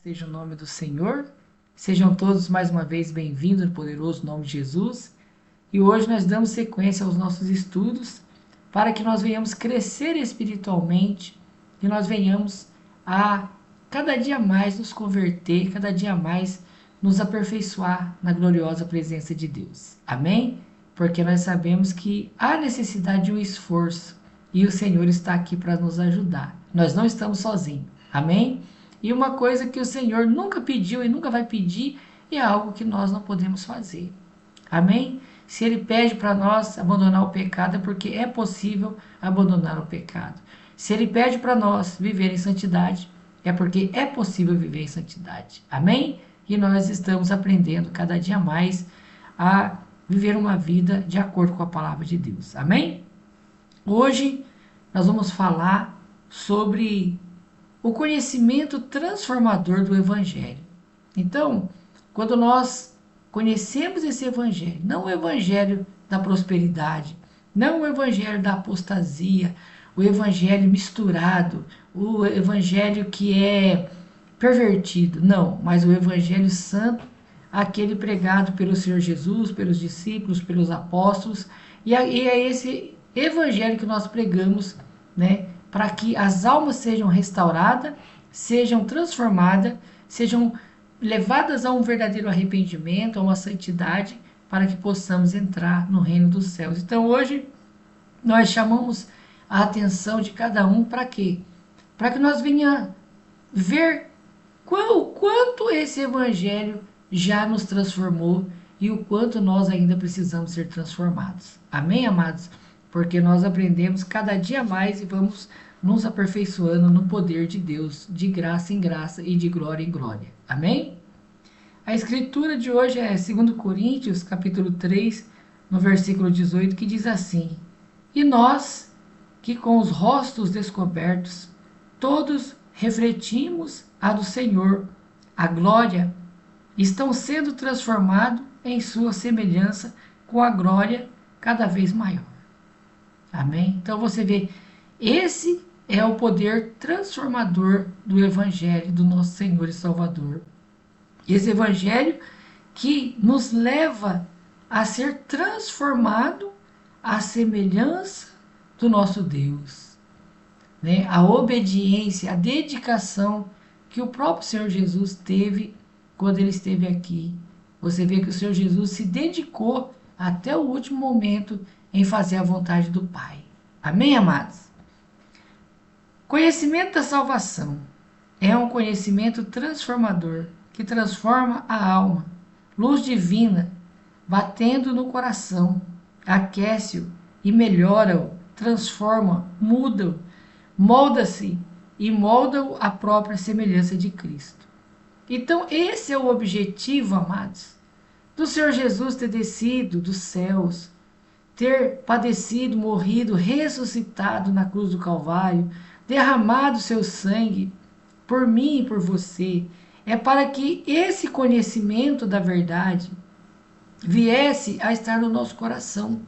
Seja o nome do Senhor. Sejam todos mais uma vez bem-vindos no poderoso nome de Jesus. E hoje nós damos sequência aos nossos estudos para que nós venhamos crescer espiritualmente e nós venhamos a cada dia mais nos converter, cada dia mais nos aperfeiçoar na gloriosa presença de Deus. Amém? Porque nós sabemos que há necessidade de um esforço e o Senhor está aqui para nos ajudar. Nós não estamos sozinhos. Amém? E uma coisa que o Senhor nunca pediu e nunca vai pedir é algo que nós não podemos fazer. Amém? Se Ele pede para nós abandonar o pecado, é porque é possível abandonar o pecado. Se Ele pede para nós viver em santidade, é porque é possível viver em santidade. Amém? E nós estamos aprendendo cada dia mais a viver uma vida de acordo com a palavra de Deus. Amém? Hoje nós vamos falar sobre o conhecimento transformador do Evangelho. Então, quando nós conhecemos esse Evangelho, não o Evangelho da prosperidade, não o Evangelho da apostasia, o Evangelho misturado, o Evangelho que é pervertido, não, mas o Evangelho santo, aquele pregado pelo Senhor Jesus, pelos discípulos, pelos apóstolos, e é esse Evangelho que nós pregamos, né? Para que as almas sejam restauradas, sejam transformadas, sejam levadas a um verdadeiro arrependimento, a uma santidade, para que possamos entrar no reino dos céus. Então hoje nós chamamos a atenção de cada um para quê? Para que nós venha ver o quanto esse evangelho já nos transformou e o quanto nós ainda precisamos ser transformados. Amém, amados? Porque nós aprendemos cada dia mais e vamos nos aperfeiçoando no poder de Deus, de graça em graça e de glória em glória. Amém? A escritura de hoje é 2 Coríntios, capítulo 3, no versículo 18, que diz assim: E nós, que com os rostos descobertos, todos refletimos a do Senhor, a glória, estão sendo transformados em sua semelhança com a glória cada vez maior. Amém? Então você vê, esse é o poder transformador do Evangelho do nosso Senhor e Salvador. Esse Evangelho que nos leva a ser transformado à semelhança do nosso Deus. Né? A obediência, a dedicação que o próprio Senhor Jesus teve quando ele esteve aqui. Você vê que o Senhor Jesus se dedicou até o último momento em fazer a vontade do Pai. Amém, amados? Conhecimento da salvação é um conhecimento transformador que transforma a alma, luz divina, batendo no coração, aquece-o e melhora-o, transforma, muda-o, molda-se e molda-o à própria semelhança de Cristo. Então, esse é o objetivo, amados, do Senhor Jesus ter descido dos céus, ter padecido, morrido, ressuscitado na cruz do Calvário, derramado seu sangue por mim e por você, é para que esse conhecimento da verdade viesse a estar no nosso coração.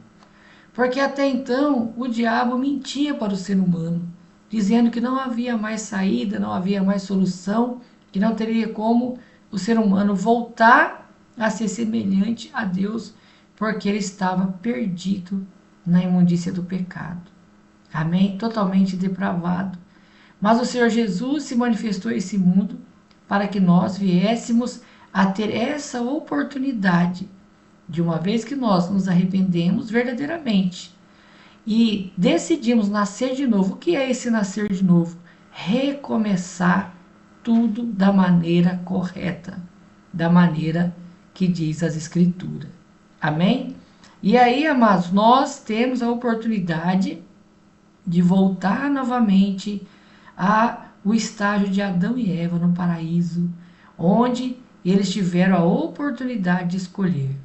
Porque até então o diabo mentia para o ser humano, dizendo que não havia mais saída, não havia mais solução, que não teria como o ser humano voltar a ser semelhante a Deus, porque ele estava perdido na imundícia do pecado. Amém? Totalmente depravado. Mas o Senhor Jesus se manifestou a esse mundo para que nós viéssemos a ter essa oportunidade, de uma vez que nós nos arrependemos verdadeiramente e decidimos nascer de novo. O que é esse nascer de novo? Recomeçar tudo da maneira correta, da maneira que diz as Escrituras. Amém? E aí, amados, nós temos a oportunidade de voltar novamente ao estágio de Adão e Eva no paraíso, onde eles tiveram a oportunidade de escolher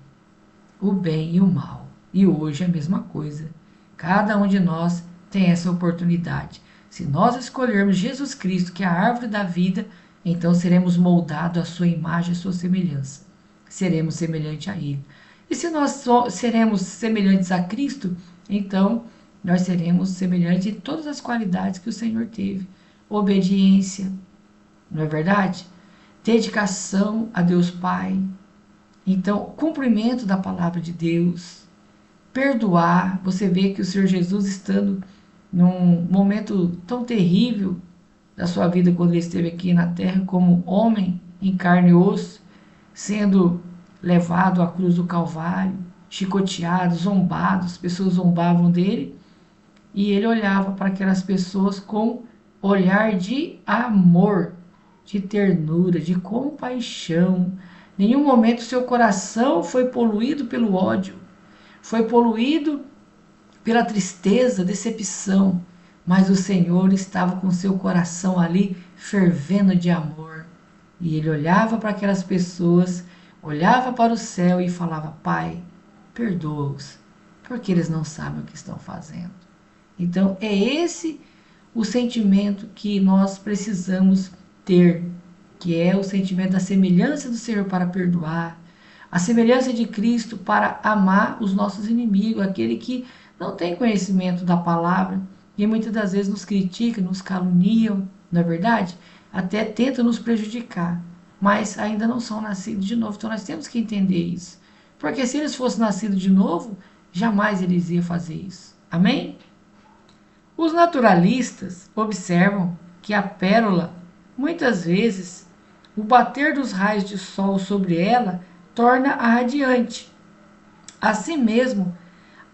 o bem e o mal. E hoje é a mesma coisa. Cada um de nós tem essa oportunidade. Se nós escolhermos Jesus Cristo, que é a árvore da vida, então seremos moldados à sua imagem, à sua semelhança. Seremos semelhantes a Ele. E se nós seremos semelhantes a Cristo, então nós seremos semelhantes em todas as qualidades que o Senhor teve. Obediência, não é verdade? dedicação a Deus Pai. Então, cumprimento da palavra de Deus, perdoar. Você vê que o Senhor Jesus, estando num momento tão terrível da sua vida, quando ele esteve aqui na terra como homem em carne e osso, sendo levado à cruz do Calvário, chicoteado, zombado, as pessoas zombavam dele, e ele olhava para aquelas pessoas com olhar de amor, de ternura, de compaixão. Em nenhum momento seu coração foi poluído pelo ódio, foi poluído pela tristeza, decepção, mas o Senhor estava com seu coração ali fervendo de amor. E ele olhava para aquelas pessoas, olhava para o céu e falava: Pai, perdoa-os, porque eles não sabem o que estão fazendo. Então é esse o sentimento que nós precisamos ter, que é o sentimento da semelhança do Senhor para perdoar, a semelhança de Cristo para amar os nossos inimigos, aquele que não tem conhecimento da palavra e muitas das vezes nos critica, nos caluniam, não é verdade? Até tentam nos prejudicar, mas ainda não são nascidos de novo. Então nós temos que entender isso, porque se eles fossem nascidos de novo, jamais eles iam fazer isso. Amém? Os naturalistas observam que a pérola, muitas vezes, o bater dos raios de sol sobre ela torna-a radiante. Assim mesmo,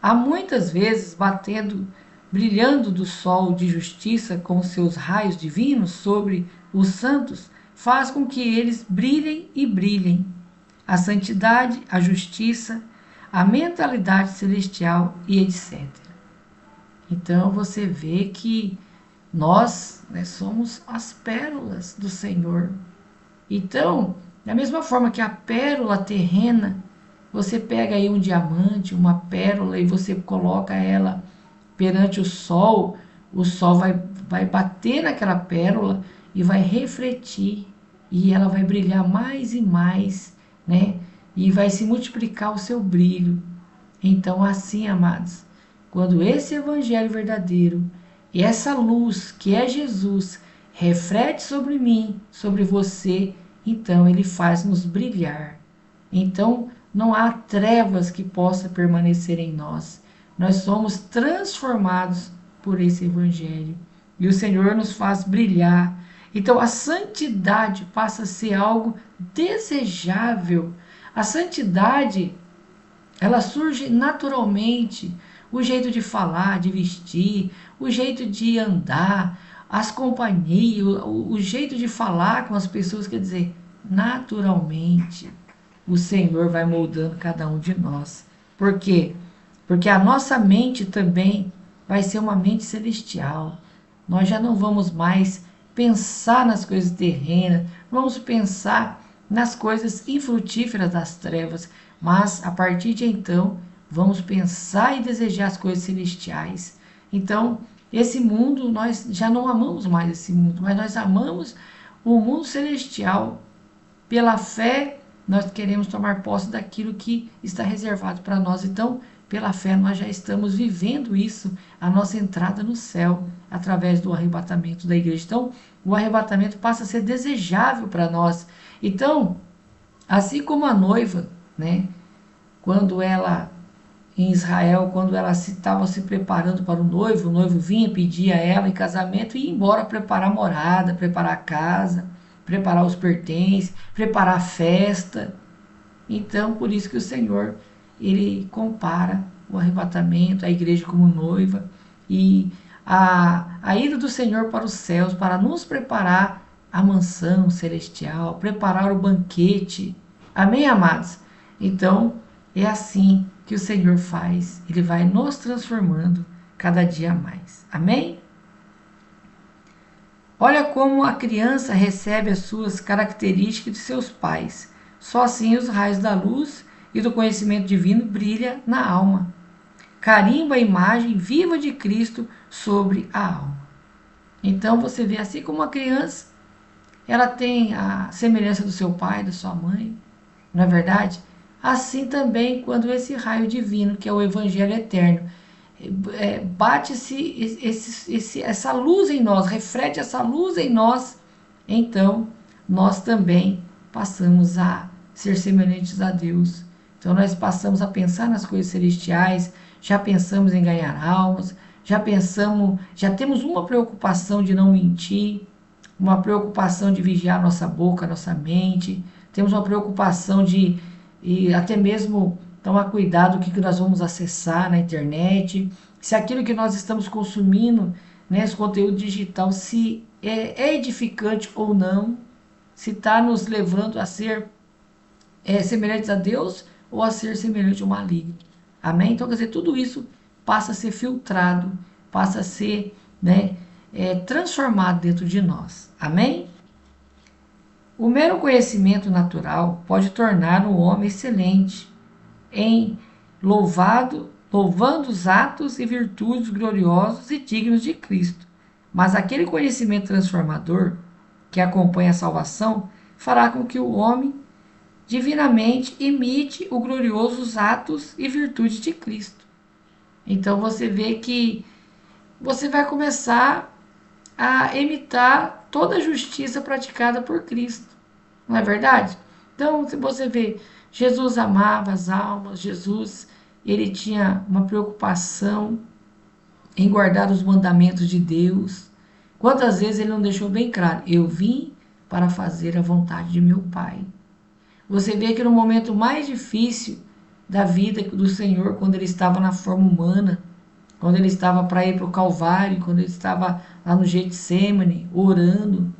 há muitas vezes brilhando do sol de justiça com seus raios divinos sobre os santos, faz com que eles brilhem e brilhem. A santidade, a justiça, a mentalidade celestial e etc. Então você vê que nós, somos as pérolas do Senhor. Então, da mesma forma que a pérola terrena, você pega aí um diamante, uma pérola e você coloca ela perante o sol vai bater naquela pérola e vai refletir e ela vai brilhar mais e mais, né? E vai se multiplicar o seu brilho. Então, assim, amados, quando esse evangelho verdadeiro e essa luz que é Jesus reflete sobre mim, sobre você, então ele faz-nos brilhar. Então não há trevas que possa permanecer em nós. Nós somos transformados por esse evangelho e o Senhor nos faz brilhar. Então a santidade passa a ser algo desejável. A santidade, ela surge naturalmente. O jeito de falar, de vestir, o jeito de andar, as companhias, o jeito de falar com as pessoas, quer dizer, naturalmente o Senhor vai moldando cada um de nós. Por quê? Porque a nossa mente também vai ser uma mente celestial. Nós já não vamos mais pensar nas coisas terrenas, vamos pensar nas coisas infrutíferas das trevas, mas a partir de então vamos pensar e desejar as coisas celestiais. Então, esse mundo, nós já não amamos mais esse mundo, mas nós amamos o mundo celestial. Pela fé, nós queremos tomar posse daquilo que está reservado para nós. Então, pela fé, nós já estamos vivendo isso, a nossa entrada no céu, através do arrebatamento da igreja. Então, o arrebatamento passa a ser desejável para nós. Então, assim como a noiva, quando ela em Israel, quando ela estava se preparando para o noivo vinha pedir a ela em casamento e ia embora preparar a morada, preparar a casa, preparar os pertences, preparar a festa. Então, por isso que o Senhor, ele compara o arrebatamento, a igreja como noiva e a ida do Senhor para os céus, para nos preparar a mansão celestial, preparar o banquete. Amém, amados? Então, é assim que o Senhor faz, ele vai nos transformando cada dia mais. Amém? Olha como a criança recebe as suas características de seus pais. Só assim os raios da luz e do conhecimento divino brilham na alma. Carimba a imagem viva de Cristo sobre a alma. Então você vê, assim como a criança, ela tem a semelhança do seu pai, da sua mãe, não é verdade? Assim também, quando esse raio divino, que é o Evangelho eterno, bate essa luz em nós, reflete essa luz em nós, então nós também passamos a ser semelhantes a Deus. Então nós passamos a pensar nas coisas celestiais, já pensamos em ganhar almas, já temos uma preocupação de não mentir, uma preocupação de vigiar nossa boca, nossa mente, temos uma preocupação de e até mesmo tomar cuidado com o que nós vamos acessar na internet, se aquilo que nós estamos consumindo, né, esse conteúdo digital, se é edificante ou não, se está nos levando a ser semelhantes a Deus ou a ser semelhante ao maligno. Amém? Então, quer dizer, tudo isso passa a ser filtrado, passa a ser, né, transformado dentro de nós. Amém? O mero conhecimento natural pode tornar um homem excelente em louvando os atos e virtudes gloriosos e dignos de Cristo. Mas aquele conhecimento transformador que acompanha a salvação fará com que o homem divinamente imite os gloriosos atos e virtudes de Cristo. Então você vê que você vai começar a imitar toda a justiça praticada por Cristo. Não é verdade? Então, se você vê, Jesus amava as almas, Jesus, ele tinha uma preocupação em guardar os mandamentos de Deus. Quantas vezes ele não deixou bem claro, eu vim para fazer a vontade de meu Pai. Você vê que no momento mais difícil da vida do Senhor, quando ele estava na forma humana, quando ele estava para ir para o Calvário, quando ele estava lá no Getsemane, orando,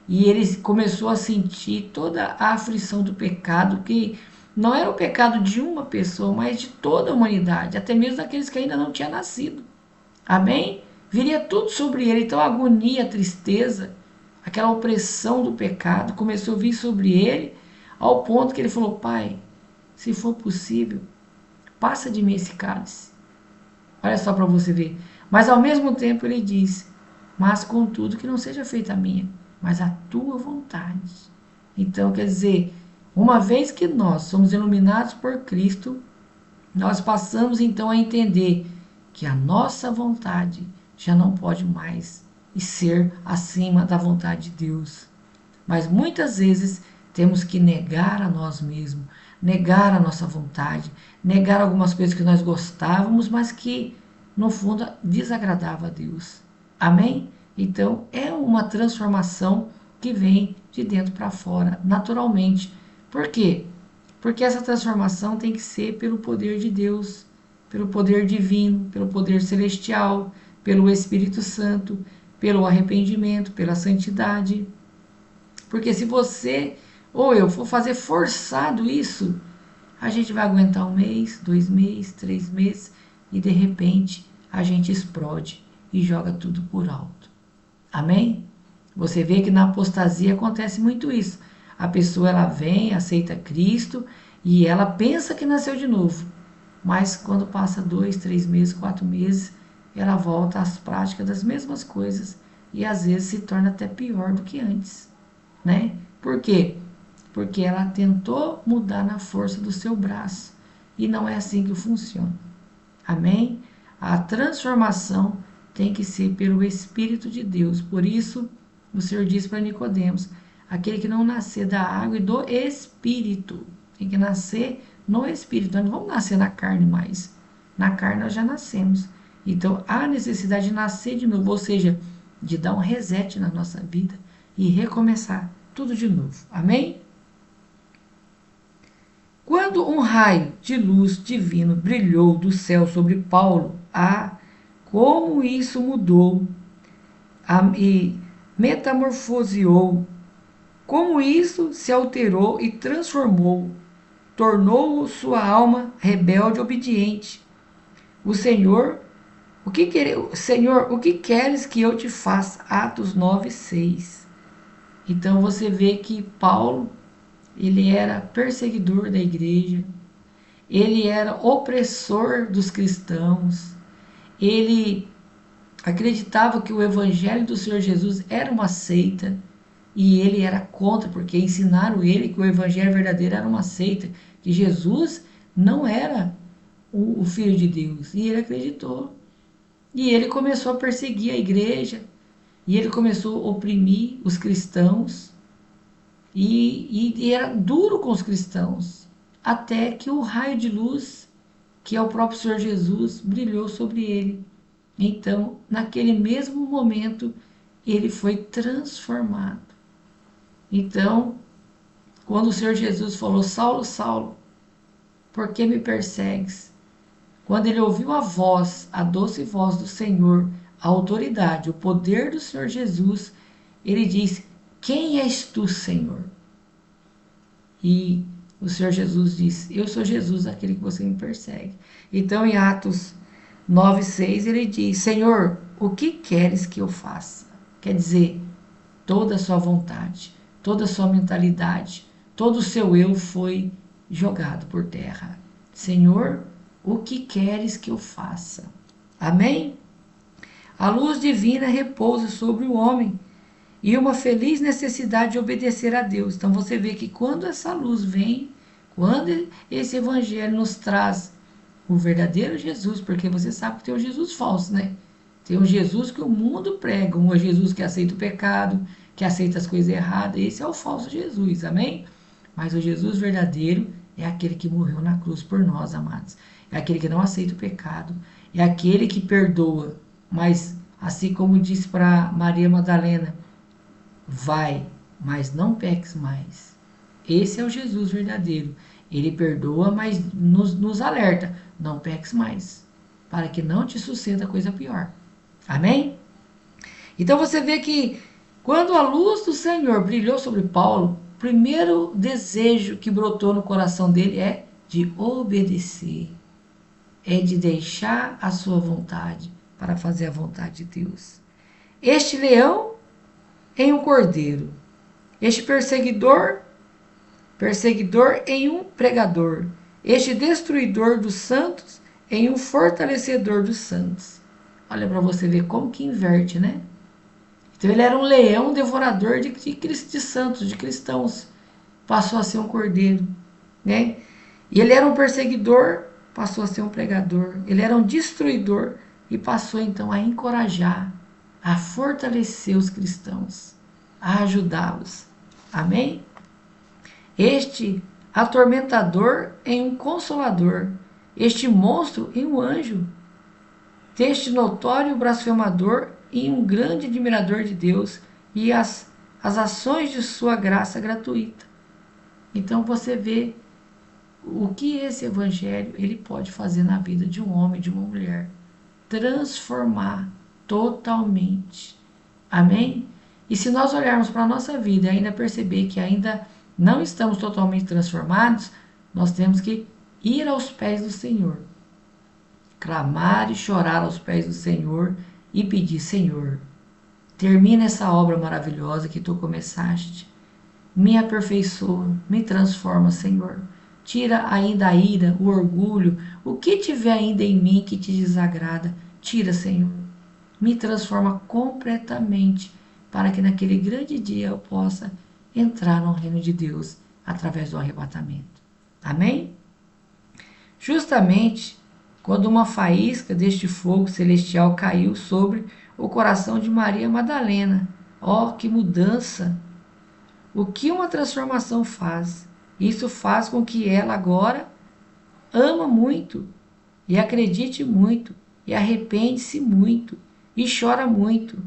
e ele começou a sentir toda a aflição do pecado, que não era o pecado de uma pessoa, mas de toda a humanidade, até mesmo daqueles que ainda não tinham nascido. Amém? Viria tudo sobre ele. Então a agonia, a tristeza, aquela opressão do pecado começou a vir sobre ele, ao ponto que ele falou, Pai, se for possível, passa de mim esse cálice. Olha só para você ver. Mas ao mesmo tempo ele diz, mas contudo que não seja feita a minha, mas a tua vontade. Então, quer dizer, uma vez que nós somos iluminados por Cristo, nós passamos então a entender que a nossa vontade já não pode mais ser acima da vontade de Deus. Mas muitas vezes temos que negar a nós mesmos, negar a nossa vontade, negar algumas coisas que nós gostávamos, mas que no fundo desagradava a Deus. Amém? Então, é uma transformação que vem de dentro para fora, naturalmente. Por quê? Porque essa transformação tem que ser pelo poder de Deus, pelo poder divino, pelo poder celestial, pelo Espírito Santo, pelo arrependimento, pela santidade. Porque se você ou eu for fazer forçado isso, a gente vai aguentar 1 mês, 2 meses, 3 meses e de repente a gente explode e joga tudo por alto. Amém? Você vê que na apostasia acontece muito isso. A pessoa ela vem, aceita Cristo e ela pensa que nasceu de novo. Mas quando passa 2, 3 meses, 4 meses, ela volta às práticas das mesmas coisas e às vezes se torna até pior do que antes, né? Por quê? Porque ela tentou mudar na força do seu braço e não é assim que funciona. Amém? A transformação tem que ser pelo Espírito de Deus. Por isso, o Senhor disse para Nicodemos, aquele que não nascer da água e do Espírito, tem que nascer no Espírito. Nós não vamos nascer na carne mais. Na carne nós já nascemos. Então, há necessidade de nascer de novo, ou seja, de dar um reset na nossa vida e recomeçar tudo de novo. Amém? Quando um raio de luz divino brilhou do céu sobre Paulo, como isso mudou e metamorfoseou, como isso se alterou e transformou, tornou sua alma rebelde e obediente. Senhor, o que queres que eu te faça? Atos 9:6. Então você vê que Paulo, ele era perseguidor da igreja, ele era opressor dos cristãos, ele acreditava que o evangelho do Senhor Jesus era uma seita e ele era contra, porque ensinaram ele que o evangelho verdadeiro era uma seita, que Jesus não era o Filho de Deus, e ele acreditou. E ele começou a perseguir a igreja, e ele começou a oprimir os cristãos. e era duro com os cristãos, até que o raio de luz, que é o próprio Senhor Jesus, brilhou sobre ele. Então, naquele mesmo momento, ele foi transformado. Então, quando o Senhor Jesus falou: Saulo, Saulo, por que me persegues? Quando ele ouviu a voz, a doce voz do Senhor, a autoridade, o poder do Senhor Jesus, ele disse: quem és tu, Senhor? E o Senhor Jesus disse: eu sou Jesus, aquele que você me persegue. Então, em Atos 9:6, ele diz: Senhor, o que queres que eu faça? Quer dizer, toda a sua vontade, toda a sua mentalidade, todo o seu eu foi jogado por terra. Senhor, o que queres que eu faça? Amém? A luz divina repousa sobre o homem e uma feliz necessidade de obedecer a Deus. Então você vê que quando essa luz vem, quando esse evangelho nos traz o verdadeiro Jesus, porque você sabe que tem o Jesus falso, né? Tem um Jesus que o mundo prega, um Jesus que aceita o pecado, que aceita as coisas erradas. Esse é o falso Jesus, amém? Mas o Jesus verdadeiro é aquele que morreu na cruz por nós, amados. É aquele que não aceita o pecado, é aquele que perdoa. Mas, assim como disse para Maria Madalena, vai, mas não peques mais. Esse é o Jesus verdadeiro. Ele perdoa, mas nos alerta: não peques mais, para que não te suceda coisa pior. Amém? Então você vê que quando a luz do Senhor brilhou sobre Paulo, o primeiro desejo que brotou no coração dele é de obedecer, é de deixar a sua vontade para fazer a vontade de Deus. Este leão em um cordeiro, este perseguidor em um pregador, este destruidor dos santos em um fortalecedor dos santos. Olha para você ver como que inverte, né? Então ele era um leão devorador de santos, de cristãos. Passou a ser um cordeiro, né? E ele era um perseguidor, passou a ser um pregador. Ele era um destruidor e passou então a encorajar, a fortalecer os cristãos, a ajudá-los. Amém? Este atormentador em um consolador, este monstro em um anjo, este notório blasfemador em um grande admirador de Deus e as ações de sua graça gratuita. Então você vê o que esse evangelho ele pode fazer na vida de um homem, de uma mulher. Transformar totalmente. Amém? E se nós olharmos para a nossa vida e ainda perceber que ainda não estamos totalmente transformados, nós temos que ir aos pés do Senhor. Clamar e chorar aos pés do Senhor e pedir: Senhor, termina essa obra maravilhosa que tu começaste. Me aperfeiçoa, me transforma, Senhor. Tira ainda a ira, o orgulho, o que tiver ainda em mim que te desagrada. Tira, Senhor. Me transforma completamente para que naquele grande dia eu possa entrar no reino de Deus através do arrebatamento. Amém? Justamente quando uma faísca deste fogo celestial caiu sobre o coração de Maria Madalena. Oh, que mudança! O que uma transformação faz? Isso faz com que ela agora ama muito e acredite muito e arrepende-se muito e chora muito.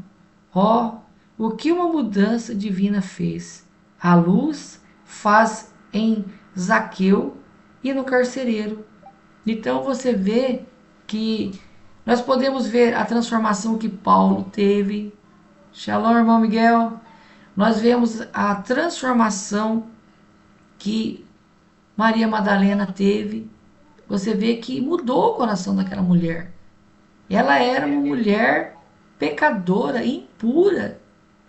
Oh, o que uma mudança divina fez! A luz faz em Zaqueu e no carcereiro. Então você vê que nós podemos ver a transformação que Paulo teve. Shalom, irmão Miguel. Nós vemos a transformação que Maria Madalena teve. Você vê que mudou o coração daquela mulher. Ela era uma mulher pecadora, impura,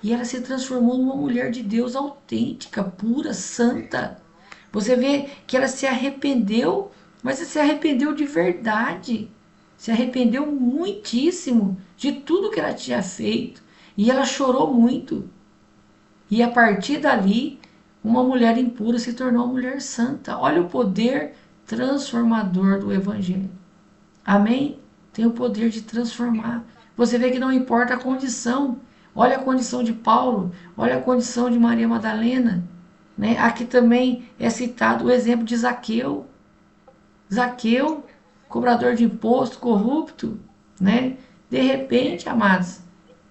e ela se transformou numa mulher de Deus autêntica, pura, santa. Você vê que ela se arrependeu, mas se arrependeu de verdade. Se arrependeu muitíssimo de tudo que ela tinha feito. E ela chorou muito. E a partir dali, uma mulher impura se tornou uma mulher santa. Olha o poder transformador do Evangelho. Amém? Tem o poder de transformar. Você vê que não importa a condição. Olha a condição de Paulo. Olha a condição de Maria Madalena. né? Aqui também é citado o exemplo de Zaqueu. Zaqueu, cobrador de imposto, corrupto, né? De repente, amados,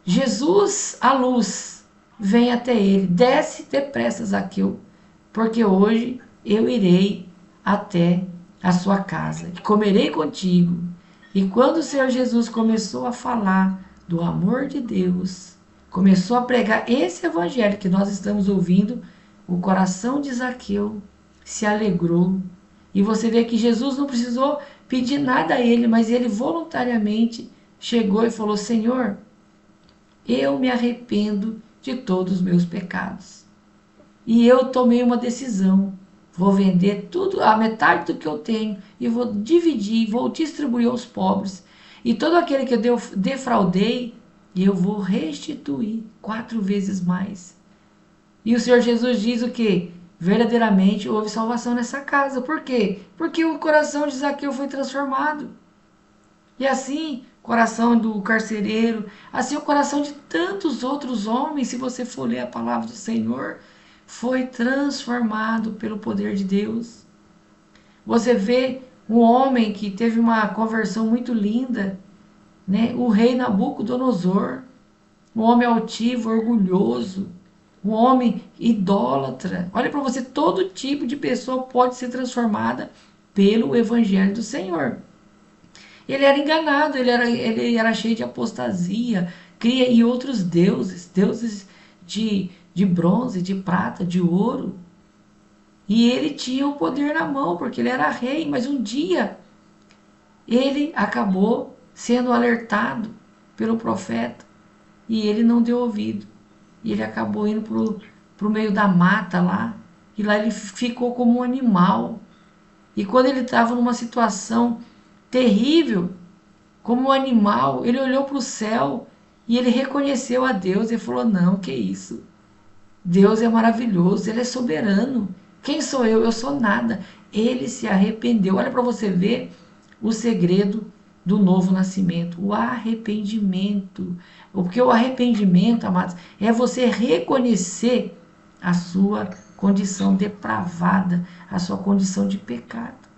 Jesus, a luz, vem até ele. Desce depressa, Zaqueu, porque hoje eu irei até a sua casa e comerei contigo. E quando o Senhor Jesus começou a falar do amor de Deus, começou a pregar esse evangelho que nós estamos ouvindo, o coração de Zaqueu se alegrou. E você vê que Jesus não precisou pedir nada a ele, mas ele voluntariamente chegou e falou: Senhor, eu me arrependo de todos os meus pecados. E eu tomei uma decisão. Vou vender tudo, a metade do que eu tenho, e vou dividir, vou distribuir aos pobres. E todo aquele que eu defraudei, eu vou restituir 4 vezes mais. E o Senhor Jesus diz o que? Verdadeiramente houve salvação nessa casa. Por quê? Porque o coração de Zaqueu foi transformado. E assim, o coração do carcereiro, assim o coração de tantos outros homens, se você for ler a palavra do Senhor, foi transformado pelo poder de Deus. Você vê um homem que teve uma conversão muito linda, né? O rei Nabucodonosor, um homem altivo, orgulhoso, um homem idólatra. Olha para você, todo tipo de pessoa pode ser transformada pelo evangelho do Senhor. Ele era enganado, ele era cheio de apostasia, cria em outros deuses, deuses de bronze, de prata, de ouro. E ele tinha o poder na mão, porque ele era rei, mas um dia ele acabou sendo alertado pelo profeta e ele não deu ouvido. E ele acabou indo pro meio da mata lá, e lá ele ficou como um animal. E quando ele estava numa situação terrível, como um animal, ele olhou para o céu e ele reconheceu a Deus e falou: Não, que isso? Deus é maravilhoso, Ele é soberano. Quem sou eu? Eu sou nada. Ele se arrependeu. Olha para você ver o segredo do novo nascimento, o arrependimento. Porque o arrependimento, amados, é você reconhecer a sua condição depravada, a sua condição de pecado.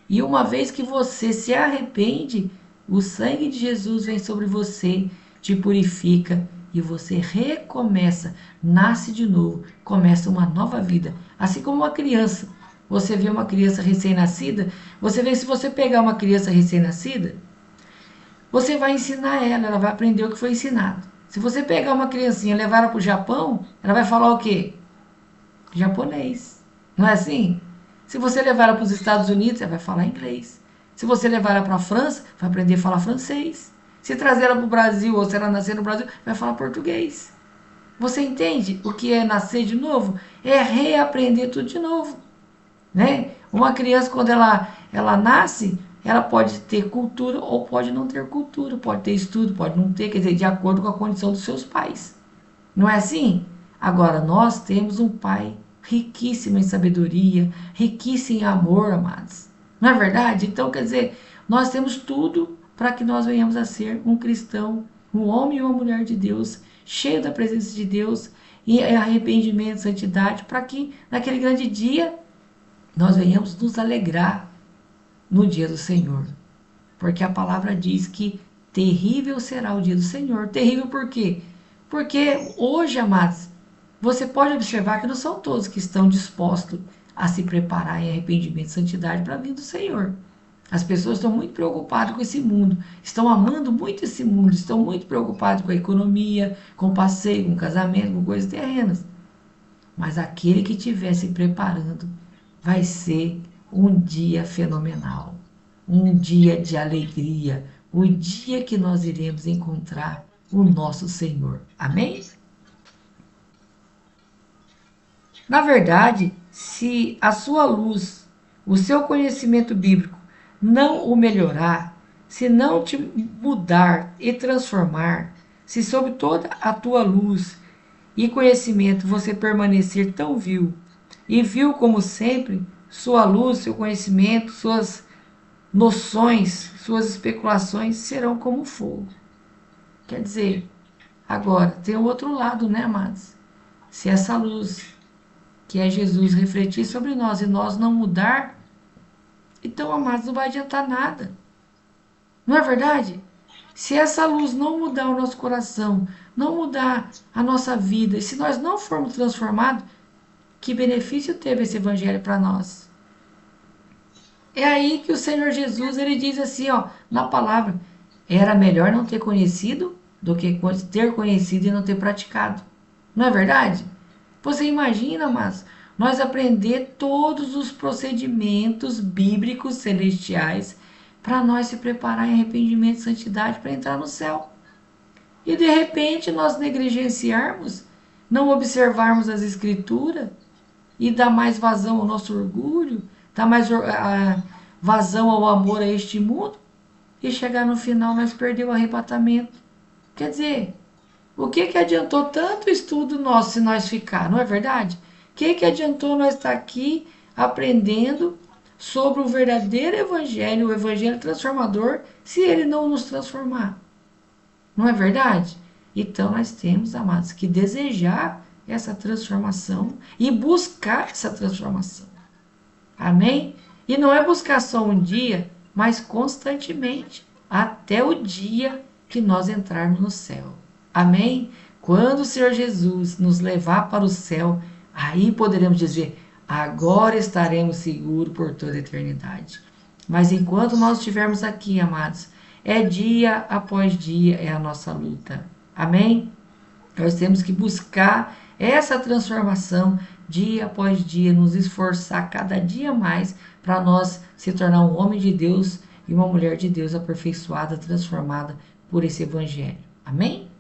E uma vez que você se arrepende, o sangue de Jesus vem sobre você, te purifica e você recomeça, nasce de novo, começa uma nova vida. Assim como uma criança. Você vê uma criança recém-nascida, você vê, se você pegar uma criança recém-nascida, você vai ensinar ela vai aprender o que foi ensinado. Se você pegar uma criancinha e levar ela para o Japão, ela vai falar o quê? Japonês. Não é assim? Se você levar ela para os Estados Unidos, ela vai falar inglês. Se você levar ela para a França, vai aprender a falar francês. Se trazer ela para o Brasil, ou se ela nascer no Brasil, vai falar português. Você entende o que é nascer de novo? É reaprender tudo de novo. Né? Uma criança, quando ela nasce, ela pode ter cultura ou pode não ter cultura. Pode ter estudo, pode não ter, quer dizer, de acordo com a condição dos seus pais. Não é assim? Agora, nós temos um pai riquíssimo em sabedoria, riquíssimo em amor, amados. Não é verdade? Então, quer dizer, nós temos tudo para que nós venhamos a ser um cristão, um homem e uma mulher de Deus, cheio da presença de Deus, e arrependimento, santidade, para que naquele grande dia nós venhamos nos alegrar no dia do Senhor. Porque a palavra diz que terrível será o dia do Senhor. Terrível por quê? Porque hoje, amados, você pode observar que não são todos que estão dispostos a se preparar em arrependimento e santidade para vir do Senhor. As pessoas estão muito preocupadas com esse mundo, estão amando muito esse mundo, estão muito preocupadas com a economia, com o passeio, com o casamento, com coisas terrenas. Mas aquele que estiver se preparando vai ser um dia fenomenal, um dia de alegria, o dia que nós iremos encontrar o nosso Senhor. Amém? Na verdade, se a sua luz, o seu conhecimento bíblico não o melhorar, se não te mudar e transformar, se sob toda a tua luz e conhecimento você permanecer tão vil, e vil como sempre, sua luz, seu conhecimento, suas noções, suas especulações serão como fogo. Quer dizer, agora, tem o outro lado, né, amados? Se essa luz que é Jesus, refletir sobre nós e nós não mudar, então, amados, não vai adiantar nada. Não é verdade? Se essa luz não mudar o nosso coração, não mudar a nossa vida, e se nós não formos transformados, que benefício teve esse evangelho para nós? É aí que o Senhor Jesus, ele diz assim, ó, na palavra, era melhor não ter conhecido do que ter conhecido e não ter praticado. Não é verdade? Você imagina, mas nós aprender todos os procedimentos bíblicos celestiais para nós se preparar em arrependimento e santidade para entrar no céu. E de repente nós negligenciarmos, não observarmos as escrituras e dar mais vazão ao nosso orgulho, dar mais vazão ao amor a este mundo e chegar no final nós perder o arrebatamento. Quer dizer, o que adiantou tanto estudo nosso se nós ficar, não é verdade? O que adiantou nós estar aqui aprendendo sobre o verdadeiro evangelho, o evangelho transformador, se ele não nos transformar? Não é verdade? Então nós temos, amados, que desejar essa transformação e buscar essa transformação. Amém? E não é buscar só um dia, mas constantemente, até o dia que nós entrarmos no céu. Amém? Quando o Senhor Jesus nos levar para o céu, aí poderemos dizer, agora estaremos seguros por toda a eternidade. Mas enquanto nós estivermos aqui, amados, é dia após dia, é a nossa luta. Amém? Nós temos que buscar essa transformação dia após dia, nos esforçar cada dia mais para nós se tornar um homem de Deus e uma mulher de Deus aperfeiçoada, transformada por esse evangelho. Amém?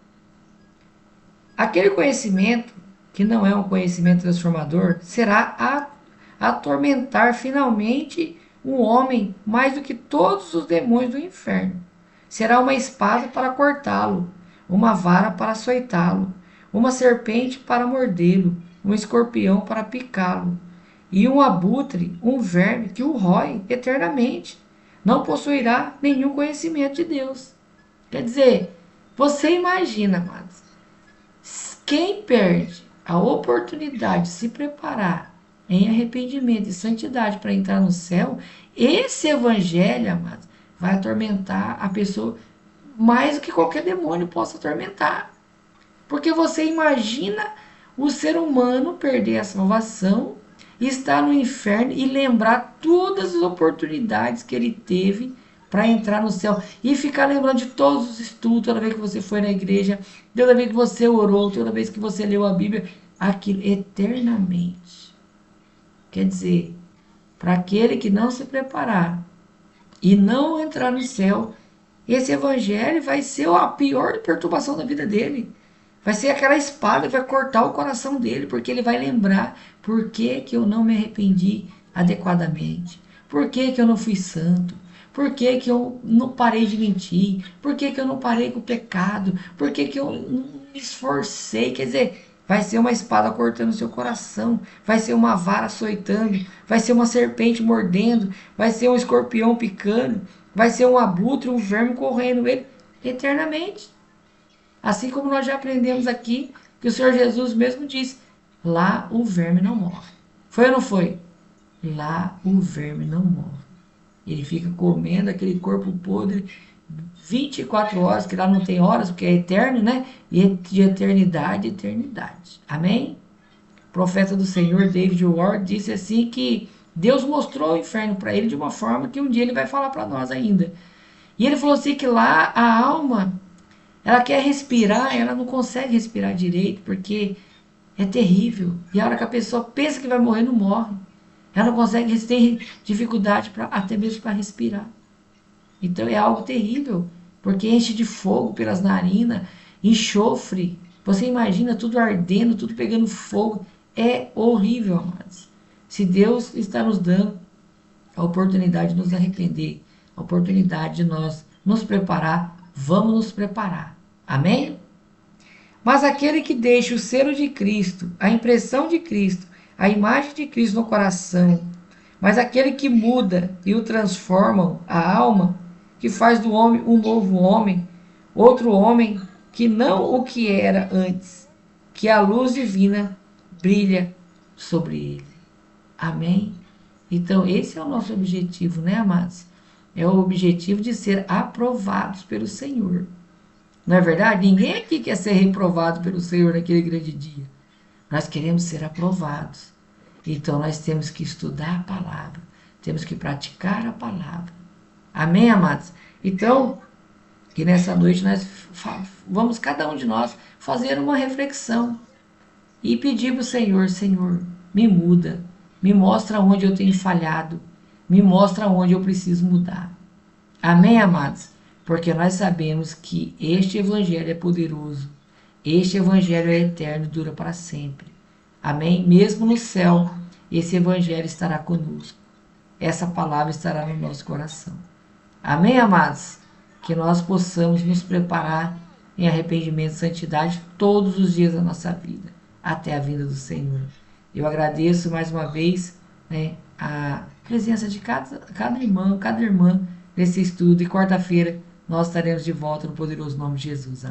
Aquele conhecimento que não é um conhecimento transformador será atormentar finalmente um homem mais do que todos os demônios do inferno. Será uma espada para cortá-lo, uma vara para açoitá-lo, uma serpente para mordê-lo, um escorpião para picá-lo, e um abutre, um verme que o rói eternamente. Não possuirá nenhum conhecimento de Deus. Quer dizer, você imagina, amados, quem perde a oportunidade de se preparar em arrependimento e santidade para entrar no céu, esse evangelho, amados, vai atormentar a pessoa mais do que qualquer demônio possa atormentar. Porque você imagina o ser humano perder a salvação, estar no inferno e lembrar todas as oportunidades que ele teve para entrar no céu. E ficar lembrando de todos os estudos, toda vez que você foi na igreja, toda vez que você orou, toda vez que você leu a Bíblia, aquilo eternamente. Quer dizer, para aquele que não se preparar e não entrar no céu, esse evangelho vai ser a pior perturbação da vida dele. Vai ser aquela espada que vai cortar o coração dele, porque ele vai lembrar por que eu não me arrependi adequadamente, por que eu não fui santo, por que eu não parei de mentir, por que eu não parei com o pecado, por que eu não me esforcei. Quer dizer, vai ser uma espada cortando o seu coração, vai ser uma vara açoitando, vai ser uma serpente mordendo, vai ser um escorpião picando, vai ser um abutre, um verme correndo ele eternamente. Assim como nós já aprendemos aqui, que o Senhor Jesus mesmo disse, lá o verme não morre. Foi ou não foi? Lá o verme não morre. Ele fica comendo aquele corpo podre 24 horas, que lá não tem horas, porque é eterno, né? E de eternidade, eternidade. Amém? O profeta do Senhor, David Ward, disse assim que Deus mostrou o inferno para ele de uma forma que um dia ele vai falar para nós ainda. E ele falou assim que lá a alma, ela quer respirar, ela não consegue respirar direito, porque é terrível. E a hora que a pessoa pensa que vai morrer, não morre. Ela não consegue, tem dificuldade até mesmo para respirar. Então é algo terrível, porque enche de fogo pelas narinas, enxofre. Você imagina tudo ardendo, tudo pegando fogo. É horrível, amados. Se Deus está nos dando a oportunidade de nos arrepender, a oportunidade de nós nos preparar, vamos nos preparar. Amém? Mas aquele que deixa o selo de Cristo, a impressão de Cristo, a imagem de Cristo no coração, mas aquele que muda e o transforma a alma, que faz do homem um novo homem, outro homem que não o que era antes, que a luz divina brilha sobre ele. Amém? Então, esse é o nosso objetivo, né, amados? É o objetivo de ser aprovados pelo Senhor. Não é verdade? Ninguém aqui quer ser reprovado pelo Senhor naquele grande dia. Nós queremos ser aprovados. Então, nós temos que estudar a palavra. Temos que praticar a palavra. Amém, amados? Então, que nessa noite nós vamos, cada um de nós, fazer uma reflexão e pedir para o Senhor: Senhor, me muda, me mostra onde eu tenho falhado, me mostra onde eu preciso mudar. Amém, amados? Porque nós sabemos que este Evangelho é poderoso, este Evangelho é eterno e dura para sempre. Amém? Mesmo no céu, esse Evangelho estará conosco. Essa palavra estará no nosso coração. Amém, amados? Que nós possamos nos preparar em arrependimento e santidade todos os dias da nossa vida, até a vinda do Senhor. Eu agradeço mais uma vez, né, a presença de cada irmão, cada irmã nesse estudo. E quarta-feira nós estaremos de volta no poderoso nome de Jesus. Amém.